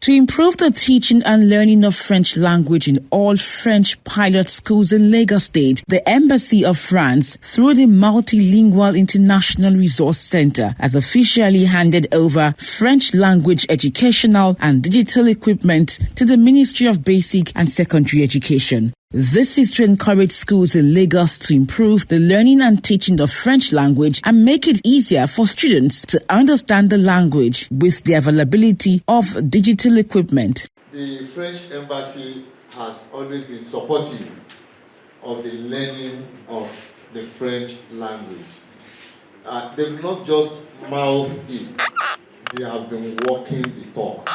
To improve the teaching and learning of French language in all French pilot schools in Lagos State, the Embassy of France, through the Multilingual International Resource Center, has officially handed over French language educational and digital equipment to the Ministry of Basic and Secondary Education. This is to encourage schools in Lagos to improve the learning and teaching of French language and make it easier for students to understand the language with the availability of digital equipment. The French embassy has always been supportive of the learning of the French language. They do not just mouth it, they have been walking the talk.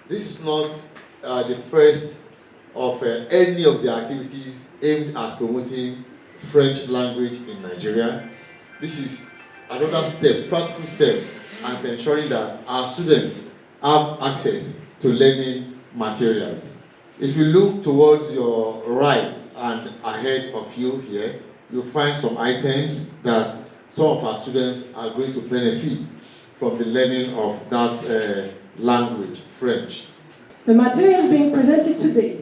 This is not the first of any of the activities aimed at promoting French language in Nigeria. This is another step, practical step, and ensuring that our students have access to learning materials. If you look towards your right and ahead of you here, you'll find some items that some of our students are going to benefit from the learning of that language, French. The materials being presented today,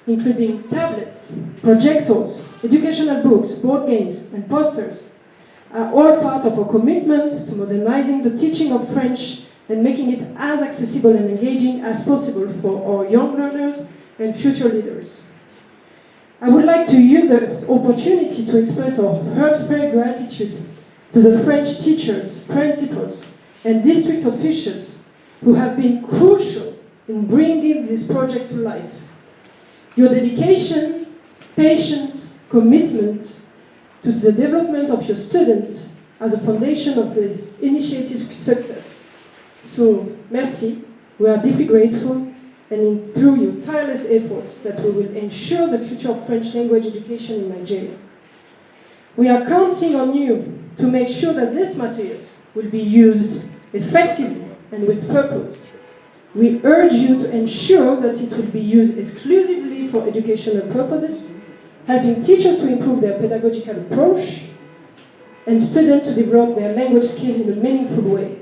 including tablets, projectors, educational books, board games, and posters, are all part of our commitment to modernizing the teaching of French and making it as accessible and engaging as possible for our young learners and future leaders. I would like to use this opportunity to express our heartfelt gratitude to the French teachers, principals, and district officials who have been crucial in bringing this project to life. Your dedication, patience, commitment to the development of your students as a foundation of this initiative's success. So, merci. We are deeply grateful, and through your tireless efforts that we will ensure the future of French language education in Nigeria. We are counting on you to make sure that these materials will be used effectively and with purpose. We urge you to ensure that it will be used exclusively for educational purposes, helping teachers to improve their pedagogical approach and students to develop their language skills in a meaningful way.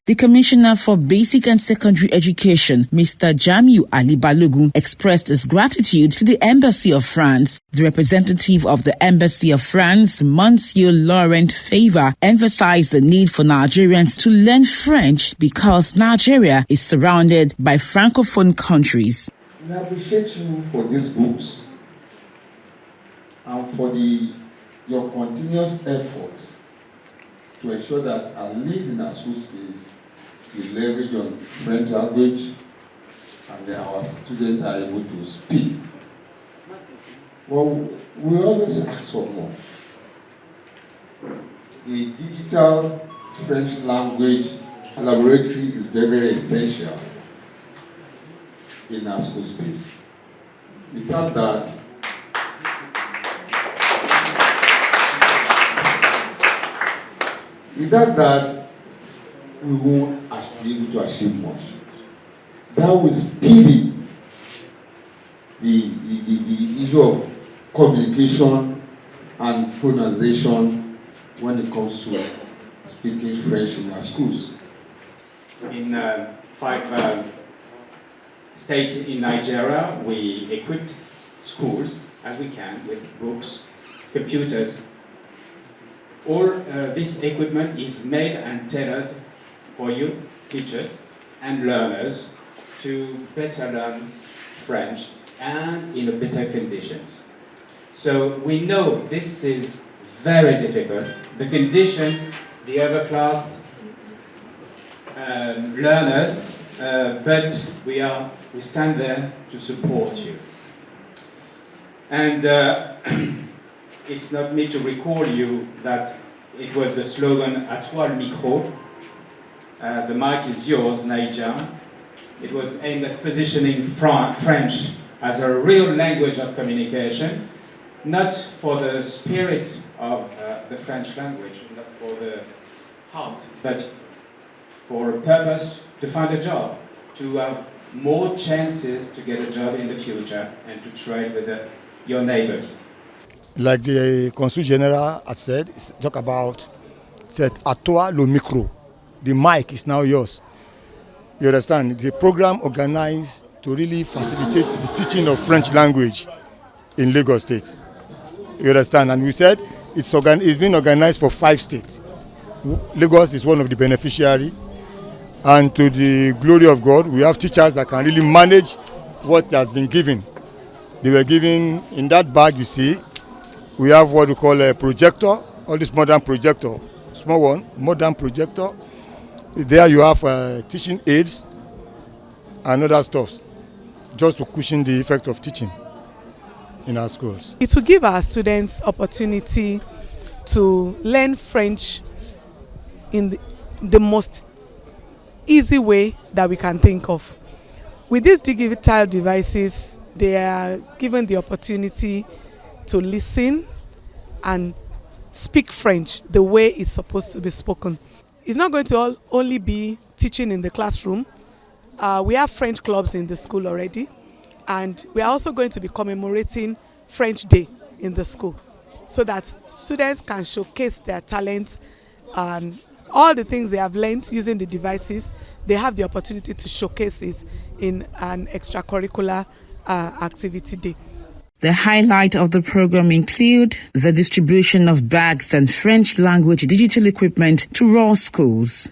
The Commissioner for Basic and Secondary Education, Mr. Jamiu Ali Balogun, expressed his gratitude to the Embassy of France. The representative of the Embassy of France, Monsieur Laurent Favre, emphasized the need for Nigerians to learn French because Nigeria is surrounded by Francophone countries. We appreciate you for these books and for your continuous efforts to ensure that at least in our school space, we leverage on French language and then our students are able to speak. Well, we always ask for more. The digital French language laboratory is very, very essential in our school space. Without that, we won't be able to achieve much. That will speed the issue of communication and pronunciation when it comes to speaking French in our schools. In 5 states in Nigeria, we equipped schools as we can with books, computers. All this equipment is made and tailored for you, teachers and learners, to better learn French and in better conditions. So we know this is very difficult. The conditions, the overclassed learners, but we stand there to support you. And it's not me to recall you that it was the slogan "À toi le micro." The mic is yours, Naija. It was aimed at positioning French as a real language of communication, not for the spirit of the French language, not for the heart, but for a purpose to find a job, to have more chances to get a job in the future and to trade with your neighbors. Like the Consul General had said, said, "À toi le micro." The mic is now yours. You understand? The program organized to really facilitate the teaching of French language in Lagos State. You understand? And we said it's been organized for 5 states. Lagos is one of the beneficiaries. And to the glory of God, we have teachers that can really manage what has been given. They were given in that bag, you see, we have what we call a projector, all this modern projector, small one, modern projector. There you have teaching aids and other stuff, just to cushion the effect of teaching in our schools. It will give our students opportunity to learn French in the most easy way that we can think of. With these digital devices, they are given the opportunity to listen and speak French the way it's supposed to be spoken. It's not going to only be teaching in the classroom. We have French clubs in the school already, and we are also going to be commemorating French Day in the school so that students can showcase their talents and all the things they have learned using the devices. They have the opportunity to showcase it in an extracurricular activity day. The highlight of the program include the distribution of bags and French language digital equipment to rural schools.